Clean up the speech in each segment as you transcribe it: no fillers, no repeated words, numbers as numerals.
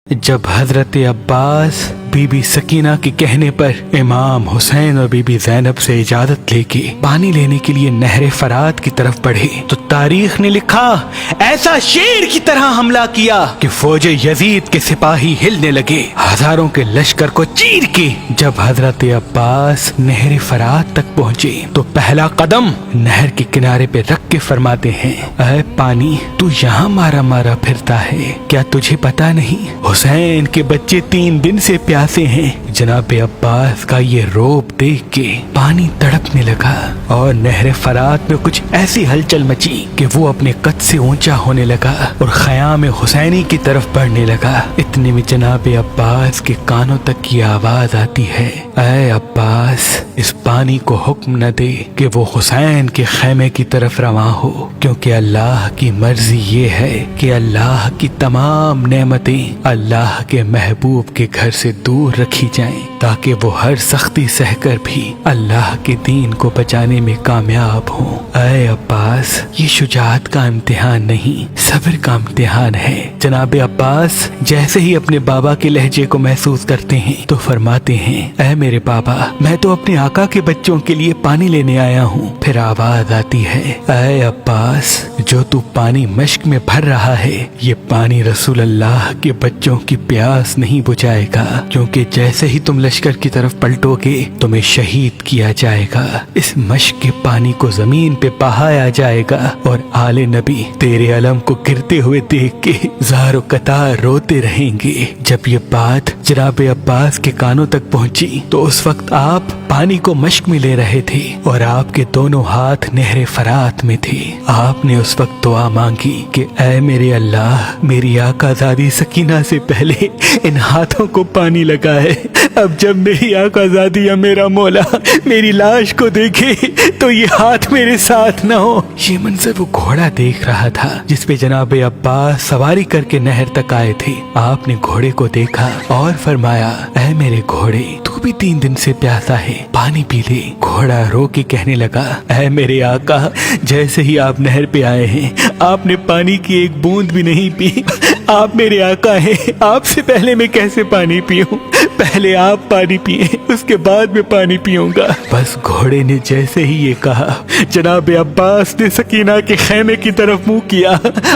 जब हजरत अब्बास बीबी सकीना के कहने पर इमाम हुसैन और बीबी ज़ैनब से इजाजत लेके पानी लेने के लिए नहर फरात की तरफ बढ़े तो तारीख ने लिखा ऐसा शेर की तरह हमला किया कि फौज यजीद के सिपाही हिलने लगे, हजारों के लश्कर को चीर के। जब हजरत अब्बास नहर फरात तक पहुँचे तो पहला कदम नहर के किनारे पे रख के फरमाते हैं, ऐ पानी तू यहाँ मारा मारा फिरता है, क्या तुझे पता नहीं हुसैन के बच्चे 3 दिन से प्यासे हैं। जनाब अब्बास का ये रोब देख के पानी तड़पने लगा और नहर फरात में कुछ ऐसी हलचल मची कि वो अपने कद से ऊंचा होने लगा और ख़याम हुसैनी की तरफ बढ़ने लगा। इतने में जनाब अब्बास के कानों तक की आवाज आती है, ऐ अब्बास इस पानी को हुक्म न दे कि वो हुसैन के खैमे की तरफ रवां हो, क्योंकि अल्लाह की मर्जी ये है कि अल्लाह की तमाम नेमतें अल्लाह के महबूब के घर से दूर रखी जाएं, ताकि वो हर सख्ती सहकर भी अल्लाह के दीन को बचाने में कामयाब हो। ऐ अब्बास ये शुजाअत का इम्तिहान नहीं, सब्र का इम्तिहान है। जनाब अब्बास जैसे ही अपने बाबा के लहजे को महसूस करते हैं तो फरमाते हैं, ऐ मेरे बाबा मैं तो अपने आका के बच्चों के लिए पानी लेने आया हूँ। फिर आवाज आती है, ऐ अब्बास जो तू पानी मश्क में भर रहा है ये पानी रसूल अल्लाह के बच्चों की प्यास नहीं बुझाएगा, क्योंकि जैसे ही तुम लश्कर की तरफ पलटोगे तुम्हें शहीद किया जाएगा। इस मश्क के पानी को जमीन पे बहाया जाएगा और आले नबी तेरे अलम को गिरते हुए देख के ज़ारो कतार रोते रहेंगे। जब ये बात जनाब अब्बास के कानों तक पहुंची तो उस वक्त आप पानी को मश्क में ले रहे थे और आपके दोनों हाथ नहर फरात में थे। आपने उस वक्त दुआ मांगी कि ऐ मेरे अल्लाह मेरी आकाज़ादी सकीना से पहले इन हाथों को पानी लगा है। अब जब मेरी आकाज़ादी या मेरा मौला मेरी लाश को देखे तो ये हाथ मेरे साथ न हो। ये मंजर वो घोड़ा देख रहा था जिस पे जनाब अब्बास सवारी करके नहर तक आए थे। आपने घोड़े को देखा और फरमाया, ऐ मेरे घोड़े तू भी 3 दिन से प्यासा है, पानी पी ले। घोड़ा रो के कहने लगा, ऐ मेरे आका जैसे ही आप नहर पे आए हैं आपने पानी की एक बूंद भी नहीं पी। आप मेरे आका हैं, आपसे पहले मैं कैसे पानी पीऊं? पहले आप पानी पिए उसके बाद मैं पानी पीऊंगा। बस घोड़े ने जैसे ही ये कहा जनाब अब्बास ने सकीना के खैमे की तरफ मुंह किया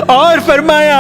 और फरमाया,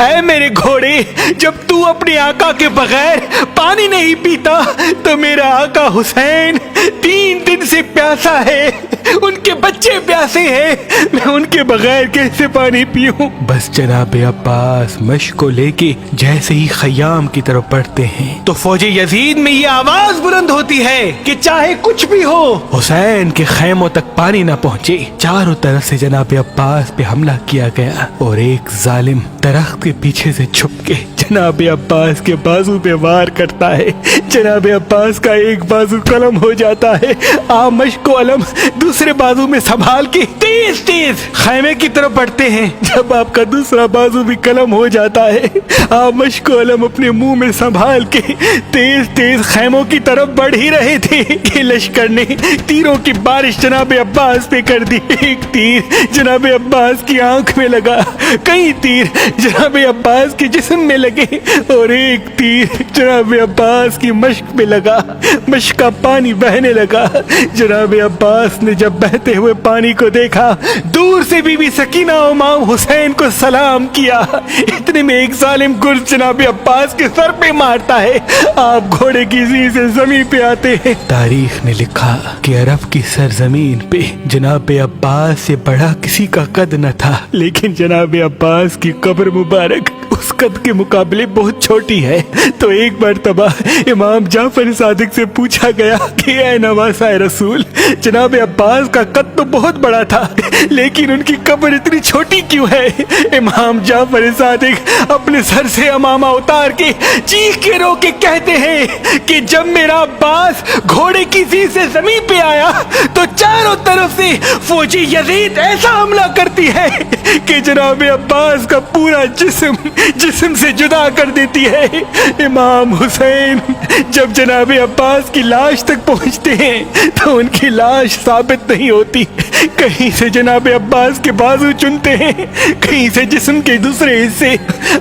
ऐ मेरे घोड़े जब तू अपने आका के बगैर पानी नहीं पीता तो मेरा आका हुसैन 3 दिन से प्यासा है, उनके बच्चे प्यासे हैं, मैं उनके बगैर कैसे पानी पीऊं? बस जनाब अब्बास मश्क को लेके जैसे ही खयाम की तरफ बढ़ते हैं तो फौज यजीद में ये आवाज बुलंद होती है कि चाहे कुछ भी हो हुसैन के खैमों तक पानी न पहुंचे। चारों तरफ से जनाब अब्बास पे हमला किया गया और एक जालिम दरख्त के पीछे से छुप के जनाब अब्बास के बाजू पे वार करता है। जनाब अब्बास का एक बाजू कलम हो जाता है। आप मश्क को अलम दूसरे बाजू में संभाल के तेज तेज खैमे की तरफ बढ़ते हैं। जब आपका दूसरा बाजू भी कलम हो जाता है आप मश्क को अलम अपने मुंह में संभाल के तेज तेज खैमों की तरफ बढ़ ही रहे थे कि लश्कर ने तीरों की बारिश जनाब अब्बास पे कर दी। एक तीर जनाब अब्बास की आंख में लगा, कई तीर जनाब अब्बास के जिस्म में लगे और एक तीर जनाब अब्बास की मश्क में लगा। मश्क का पानी बहने लगा। जनाब अब्बास ने जब बहते हुए पानी को देखा दूर से बीबी सकीना और इमाम हुसैन को सलाम किया। इतने में एक जालिम गुर्ज जनाब अब्बास के सर पे मारता है। आप घोड़े की ज़ी से जमीन पे आते हैं। तारीख ने लिखा कि अरब की सरजमीन पे जनाब अब्बास से बड़ा किसी का कद न था, लेकिन जनाब अब्बास की कब्र मुबारक उस कद के मुकाबले बहुत छोटी है। तो एक मर्तबा इमाम जाफर सादिक से पूछा गया कि ऐ नवासा रसूल जनाब अब्बास का कद तो बहुत बड़ा था लेकिन उनकी कब्र इतनी छोटी क्यों है? इमाम जाफर सादिक अपने सर से अमामा उतार के चीख के रो के कहते हैं कि जब मेरा अब्बास घोड़े की ज़ीद से जमीन पे आया तो चारों तरफ से फौजी यजीद ऐसा हमला करती है कि जनाब अब्बास का पूरा जिस्म से जुदा कर देती है। इमाम हुसैन जब जनाब अब्बास की लाश तक पहुंचते हैं तो उनकी लाश साबित नहीं होती। कहीं से जनाब अब्बास के बाजू चुनते हैं, कहीं से जिस्म के दूसरे हिस्से,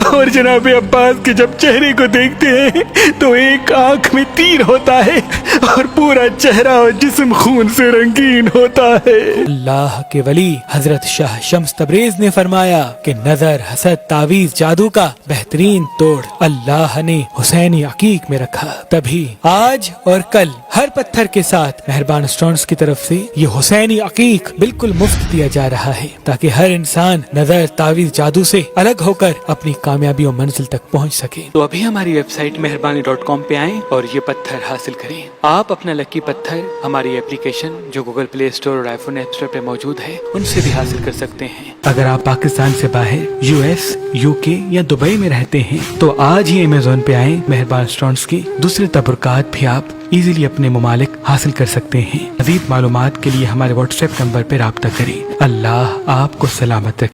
और जनाब अब्बास के जब चेहरे को देखते हैं तो एक आंख में तीर होता है और पूरा चेहरा और जिस्म खून से रंगीन होता है। अल्लाह के वली हजरत शाह शम्स तबरेज ने फरमाया कि नजर, हसद, तावीज, जादू का बेहतरीन तोड़ अल्लाह ने हुसैनी अकीक में रखा। तभी आज और कल हर पत्थर के साथ मेहरबान स्टोन्स की तरफ से ये हुसैनी अकीक बिल्कुल मुफ्त दिया जा रहा है, ताकि हर इंसान नजर, तावीज, जादू से अलग होकर अपनी कामयाबी और मंजिल तक पहुंच सके। तो अभी हमारी वेबसाइट मेहरबानी.com पे आएं और ये पत्थर हासिल करें। आप अपना लकी पत्थर हमारी एप्लीकेशन जो गूगल प्ले स्टोर और आईफोन ऐप स्टोर पे मौजूद है उनसे भी हासिल कर सकते हैं। अगर आप पाकिस्तान से बाहर US, UK या दुबई में रहते हैं तो आज ही अमेज़न पे आएं। मेहरबान स्टोन्स की दूसरे तबरुकात भी आप इजीली अपने मुमालिक हासिल कर सकते हैं। मज़ीद मालूमात के लिए हमारे व्हाट्सएप नंबर पर राब्ता करें। अल्लाह आपको सलामत रखे।